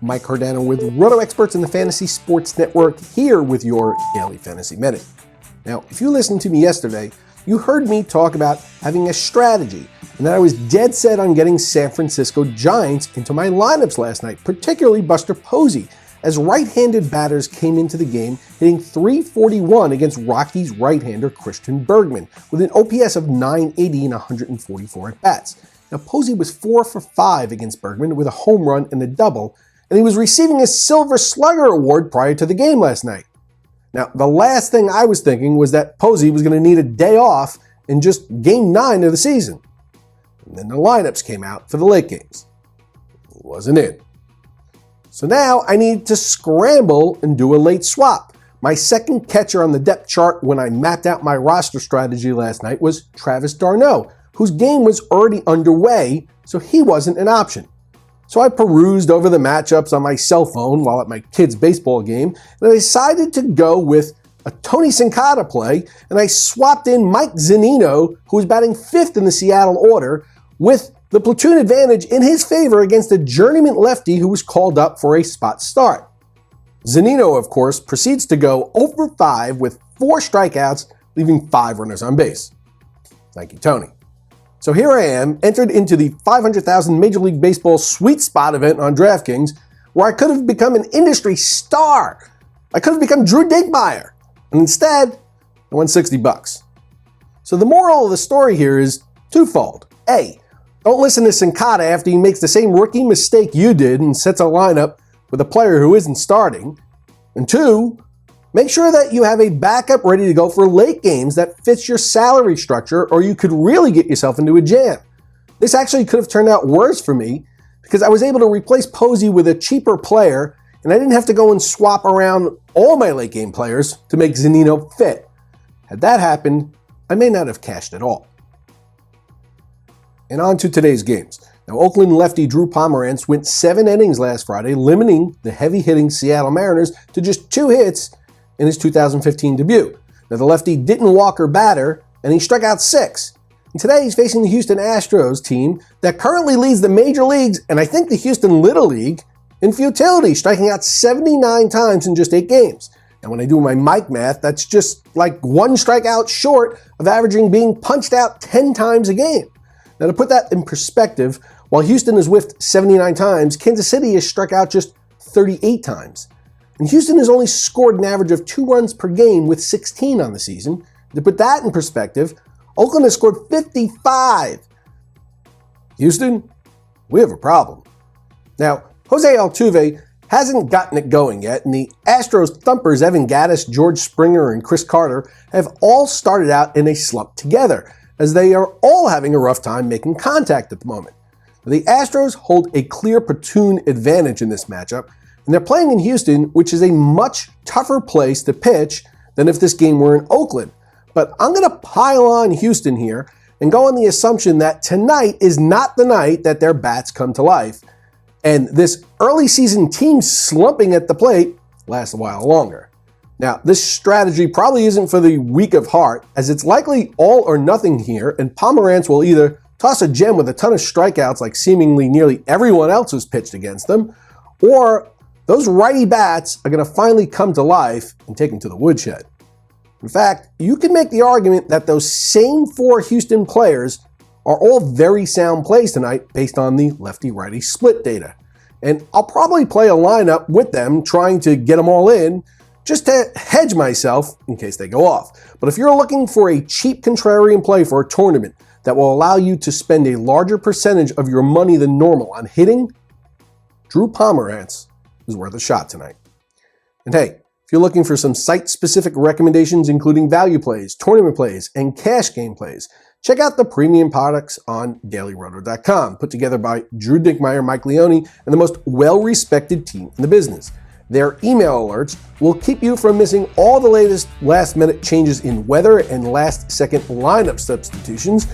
Mike Cardano with RotoExperts in the Fantasy Sports Network, here with your Daily Fantasy Minute. Now, if you listened to me yesterday, you heard me talk about having a strategy, and that I was dead set on getting San Francisco Giants into my lineups last night, particularly Buster Posey, as right-handed batters came into the game hitting .341 against Rockies right-hander Christian Bergman, with an OPS of 980 and 144 at-bats. Now, Posey was 4 for 5 against Bergman with a home run and a double, and he was receiving a Silver Slugger award prior to the game last night. Now, the last thing I was thinking was that Posey was going to need a day off in just Game 9 of the season. And then the lineups came out for the late games. He wasn't in. So now I need to scramble and do a late swap. My second catcher on the depth chart when I mapped out my roster strategy last night was Travis d'Arnaud, whose game was already underway, so he wasn't an option. So I perused over the matchups on my cell phone while at my kid's baseball game, and I decided to go with a Tony Sincata play, and I swapped in Mike Zunino, who was batting 5th in the Seattle order, with the platoon advantage in his favor against a journeyman lefty who was called up for a spot start. Zunino, of course, proceeds to go 0 for 5 with 4 strikeouts, leaving 5 runners on base. Thank you, Tony. So here I am, entered into the 500,000 Major League Baseball sweet spot event on DraftKings, where I could have become an industry star. I could have become Drew Dinkmeyer. And instead, I won $60. So the moral of the story here is twofold. A, don't listen to Sincata after he makes the same rookie mistake you did and sets a lineup with a player who isn't starting. And 2, make sure that you have a backup ready to go for late games that fits your salary structure, or you could really get yourself into a jam. This actually could have turned out worse for me because I was able to replace Posey with a cheaper player, and I didn't have to go and swap around all my late game players to make Zunino fit. Had that happened, I may not have cashed at all. And on to today's games. Now, Oakland lefty Drew Pomeranz went 7 innings last Friday, limiting the heavy-hitting Seattle Mariners to just 2 hits in his 2015 debut. Now, the lefty didn't walk or batter, and he struck out 6. And today he's facing the Houston Astros team that currently leads the major leagues, and I think the Houston Little League, in futility, striking out 79 times in just 8 games. And when I do my Mike math, that's just like 1 strikeout short of averaging being punched out 10 times a game. Now, to put that in perspective, while Houston has whiffed 79 times, Kansas City has struck out just 38 times. And Houston has only scored an average of 2 runs per game with 16 on the season. To put that in perspective, Oakland has scored 55. Houston, we have a problem. Now, Jose Altuve hasn't gotten it going yet, and the Astros thumpers Evan Gattis, George Springer, and Chris Carter have all started out in a slump together, as they are all having a rough time making contact at the moment. The Astros hold a clear platoon advantage in this matchup, and they're playing in Houston, which is a much tougher place to pitch than if this game were in Oakland. But I'm going to pile on Houston here and go on the assumption that tonight is not the night that their bats come to life, and this early season team slumping at the plate lasts a while longer. Now, this strategy probably isn't for the weak of heart, as it's likely all or nothing here, and Pomeranz will either toss a gem with a ton of strikeouts like seemingly nearly everyone else who's pitched against them, or those righty bats are going to finally come to life and take him to the woodshed. In fact, you can make the argument that those same 4 Houston players are all very sound plays tonight based on the lefty-righty split data. And I'll probably play a lineup with them trying to get them all in, just to hedge myself in case they go off. But if you're looking for a cheap contrarian play for a tournament that will allow you to spend a larger percentage of your money than normal on hitting, Drew Pomeranz is worth a shot tonight. And hey, if you're looking for some site-specific recommendations including value plays, tournament plays, and cash game plays, check out the premium products on dailyroto.com, put together by Drew Dinkmeyer, Mike Leone, and the most well-respected team in the business. Their email alerts will keep you from missing all the latest last-minute changes in weather and last-second lineup substitutions,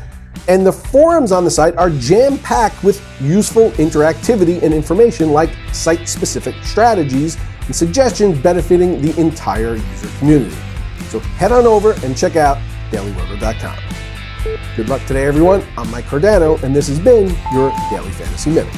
and the forums on the site are jam-packed with useful interactivity and information like site-specific strategies and suggestions benefiting the entire user community. So head on over and check out dailyroto.com. Good luck today, everyone. I'm Mike Cardano, and this has been your Daily Fantasy Minute.